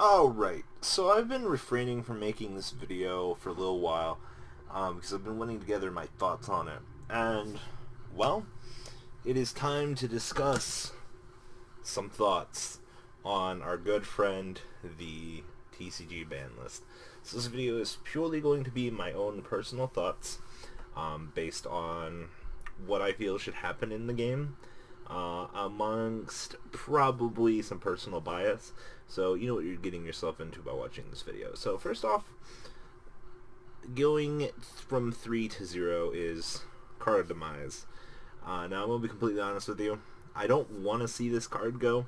Alright, so I've been refraining from making this video for a little while because I've been putting together my thoughts on it. And, well, it is time to discuss some thoughts on our good friend, the TCG ban list. So this video is purely going to be my own personal thoughts based on what I feel should happen in the game. Amongst probably some personal bias, so you know what you're getting yourself into by watching this video. So first off, going from 3 to 0 is card demise. Now I'm going to be completely honest with you, I don't want to see this card go,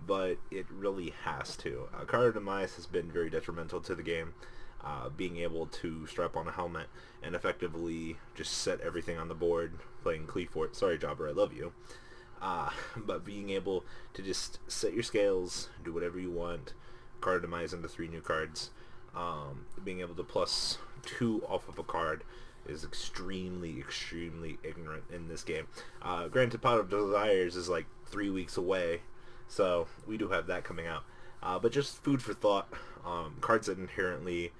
but it really has to. Card demise has been very detrimental to the game. Being able to strap on a helmet and effectively just set everything on the board, playing Cleefort, sorry Jobber, I love you. But being able to just set your scales, do whatever you want, card demise into 3 new cards, being able to plus 2 off of a card is extremely ignorant in this game. Granted, Pot of Desires is like 3 weeks away, so we do have that coming out. But just food for thought, cards that inherently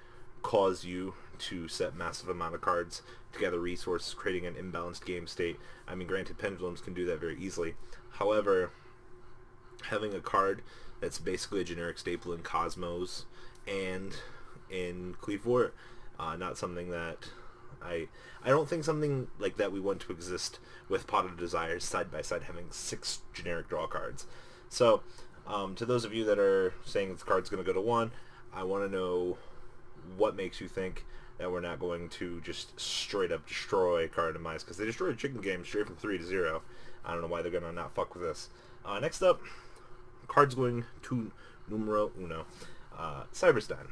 cause you to set massive amount of cards to gather resources, creating an imbalanced game state. I mean, granted, pendulums can do that very easily. However, having a card that's basically a generic staple in Cosmos and in Cleefort, not something that I don't think something like that we want to exist with Pot of Desires side by side having 6 generic draw cards. So, to those of you that are saying this card's going to go to 1, I want to know what makes you think that we're not going to just straight up destroy card demise, because they destroyed Chicken Game straight from 3 to 0. I don't know why they're going to not fuck with this. Next up, cards going to numero uno, STEIN.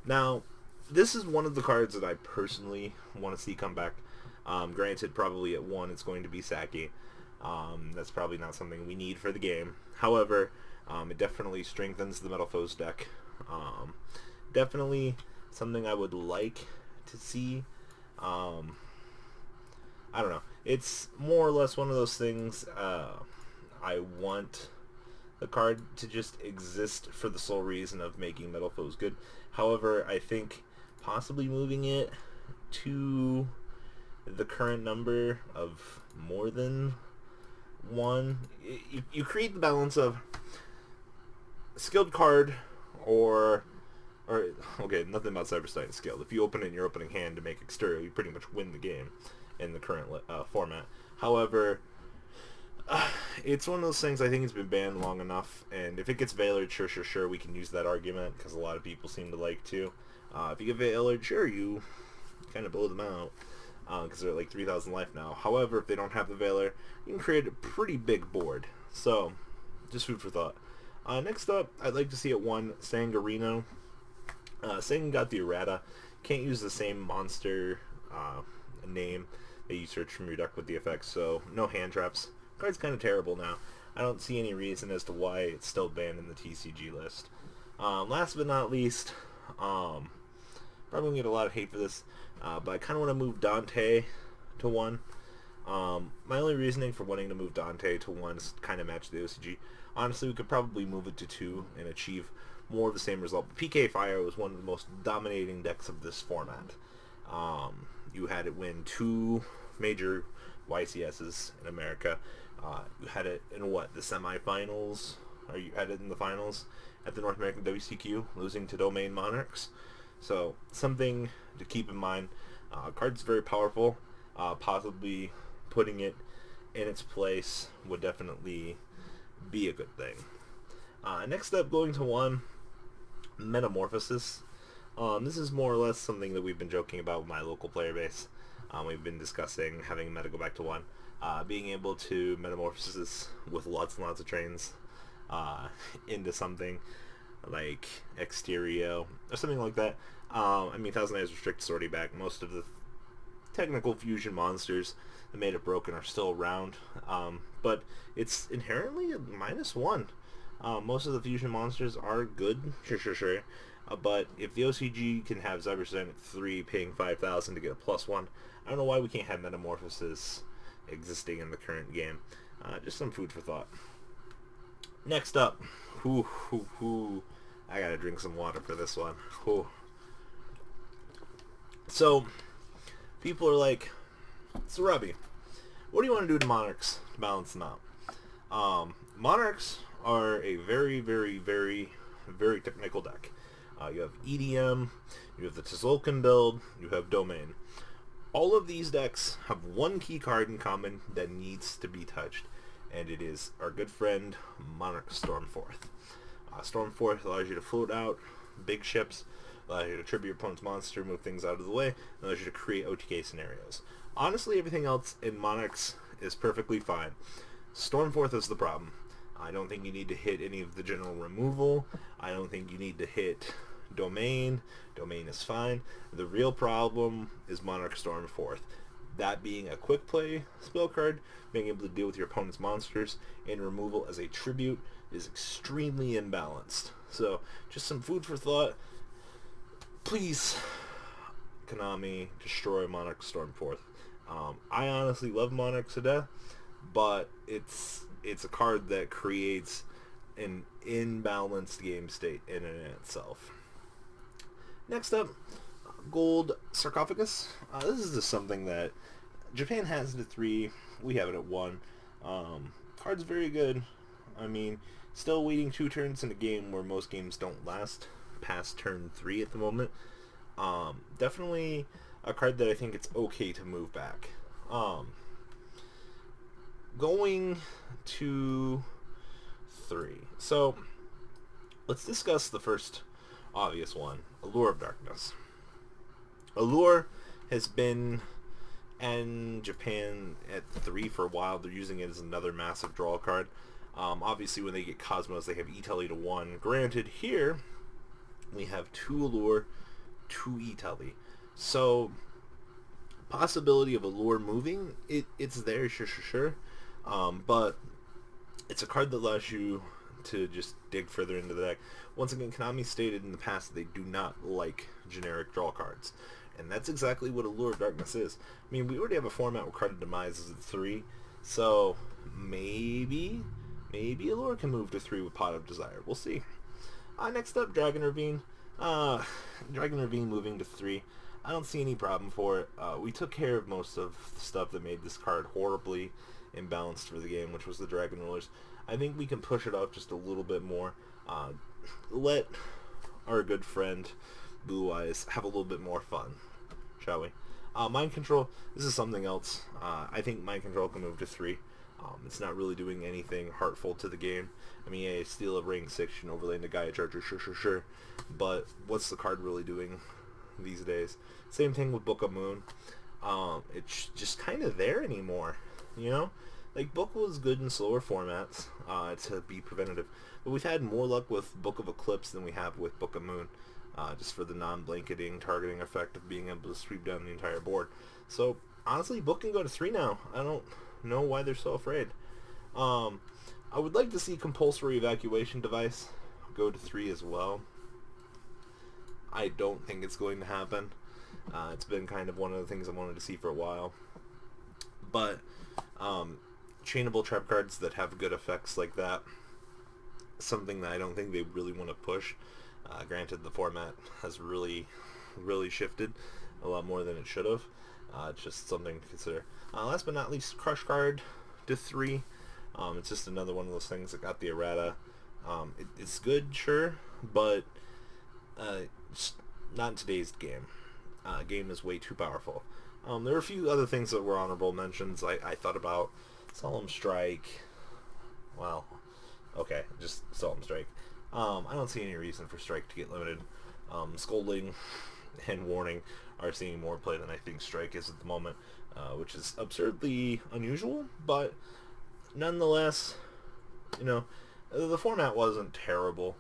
Now, this is one of the cards that I personally want to see come back. Granted, probably at 1 it's going to be Saki. That's probably not something we need for the game. However, it definitely strengthens the Metal deck. Definitely something I would like to see. I don't know. It's more or less one of those things. I want the card to just exist for the sole reason of making Metal Foes good. However, I think possibly moving it to the current number of more than 1, you create the balance of skilled card or okay, nothing about STEIN is skilled. If you open it in your opening hand to make exterior, you pretty much win the game in the current format. However, it's one of those things. I think it's been banned long enough, and if it gets Veilered, sure, we can use that argument, because a lot of people seem to like to. If you get Veilered, sure, you kind of blow them out, because they're at like 3,000 life now. However, if they don't have the Veiler, you can create a pretty big board. So, just food for thought. Next up, I'd like to see at 1, Sangarino. Sang got the errata. Can't use the same monster name that you search from your deck with the effects, so no hand traps. Card's kind of terrible now. I don't see any reason as to why it's still banned in the TCG list. Last but not least, probably going to get a lot of hate for this, but I kind of want to move Dante to 1. My only reasoning for wanting to move Dante to 1 is kind of match the OCG. Honestly, we could probably move it to 2 and achieve more of the same result. But PK Fire was one of the most dominating decks of this format. You had it win 2 major YCSs in America. You had it in the semifinals, or you had it in the finals at the North American WCQ, losing to Domain Monarchs. So something to keep in mind. Card's very powerful. Possibly putting it in its place would definitely be a good thing. Next up, going to 1, Metamorphosis. This is more or less something that we've been joking about with my local player base. We've been discussing having Meta go back to 1. Being able to Metamorphosis with lots and lots of trains into something like Exterio or something like that. I mean, Thousand Eyes Restrict is already back. Most of the technical fusion monsters that made it broken are still around, but it's inherently a -1. Most of the fusion monsters are good, sure. But if the OCG can have Cyberstone at 3, paying 5,000 to get a +1, I don't know why we can't have Metamorphosis existing in the current game. Just some food for thought. Next up, I gotta drink some water for this one. Whew. So, people are like, so Robbie, what do you want to do to Monarchs to balance them out? Monarchs are a very, very, very, very technical deck. You have EDM, you have the Tzolk'in build, you have Domain. All of these decks have one key card in common that needs to be touched, and it is our good friend Monarch Stormforth. Stormforth allows you to float out big ships, allows you to tribute your opponent's monster, move things out of the way, and allows you to create OTK scenarios. Honestly, everything else in Monarchs is perfectly fine. Stormforth is the problem. I don't think you need to hit any of the general removal. I don't think you need to hit Domain. Domain is fine. The real problem is Monarch Stormforth. That being a quick play spell card, being able to deal with your opponent's monsters, and removal as a tribute is extremely imbalanced. So, just some food for thought. Please, Konami, destroy Monarch Stormforth. I honestly love Monarch to death, but it's a card that creates an imbalanced game state in and in itself. Next up, Gold Sarcophagus. This is just something that Japan has it at 3. We have it at 1. Card's very good. I mean, still waiting 2 turns in a game where most games don't last past turn 3 at the moment. Definitely a card that I think it's okay to move back. Going to 3. So, let's discuss the first obvious one, Allure of Darkness. Allure has been in Japan at 3 for a while. They're using it as another massive draw card. Obviously, when they get Cosmos, they have E-Telly to 1. Granted, here, we have 2 Allure, 2 E-Telly. So, possibility of Allure moving, it's there, sure. But it's a card that allows you to just dig further into the deck. Once again, Konami stated in the past that they do not like generic draw cards. And that's exactly what Allure of Darkness is. I mean, we already have a format where Card of Demise is at 3. So, maybe Allure can move to 3 with Pot of Desire. We'll see. Next up, Dragon Ravine. Dragon Ravine moving to 3. I don't see any problem for it. We took care of most of the stuff that made this card horribly imbalanced for the game, which was the Dragon Rulers. I think we can push it up just a little bit more. Let our good friend Blue Eyes have a little bit more fun, shall we? Mind Control, this is something else. I think Mind Control can move to 3. It's not really doing anything heartful to the game. I mean, yeah, steal a ring 6 and overlay into Gaia Charger, sure. But what's the card really doing these days? Same thing with Book of Moon. It's just kind of there anymore, you know? Like, Book was good in slower formats to be preventative. But we've had more luck with Book of Eclipse than we have with Book of Moon. Just for the non-blanketing targeting effect of being able to sweep down the entire board. So, honestly, Book can go to 3 now. I don't know why they're so afraid. I would like to see Compulsory Evacuation Device go to 3 as well. I don't think it's going to happen. It's been kind of one of the things I wanted to see for a while. But, chainable trap cards that have good effects like that, something that I don't think they really want to push. Granted, the format has really shifted a lot more than it should have. It's just something to consider. Last but not least, Crush Card to 3. It's just another one of those things that got the errata. It's good, sure, but just not in today's game. Game is way too powerful. There were a few other things that were honorable mentions. I thought about Solemn Strike. Well, okay, just Solemn Strike. I don't see any reason for Strike to get limited. Scolding and Warning are seeing more play than I think Strike is at the moment, which is absurdly unusual, but nonetheless, you know, the format wasn't terrible.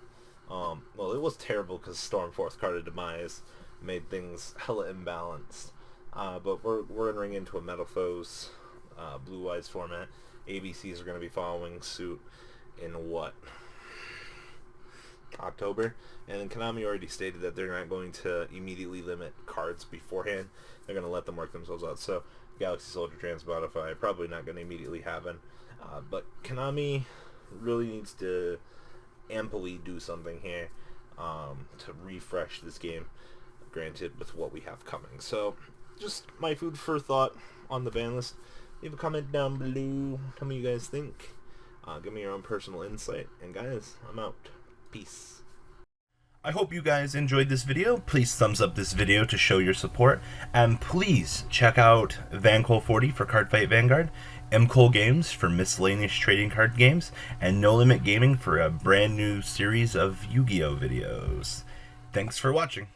Well, it was terrible because Stormforth Card of Demise made things hella imbalanced. But we're entering into a Metalfoes Blue Eyes format. ABCs are going to be following suit in what? October, and then Konami already stated that they're not going to immediately limit cards beforehand. They're going to let them work themselves out. So Galaxy Soldier Transmodify probably not going to immediately happen, but Konami really needs to amply do something here. to refresh this game, granted with what we have coming. So just my food for thought on the ban list. Leave a comment down below. Tell me what you guys think. Give me your own personal insight. And guys, I'm out. Peace. I hope you guys enjoyed this video. Please thumbs up this video to show your support. And please check out Vanguard 40 for Cardfight Vanguard, M-Kohl Games for miscellaneous trading card games, and No Limit Gaming for a brand new series of Yu-Gi-Oh videos. Thanks for watching.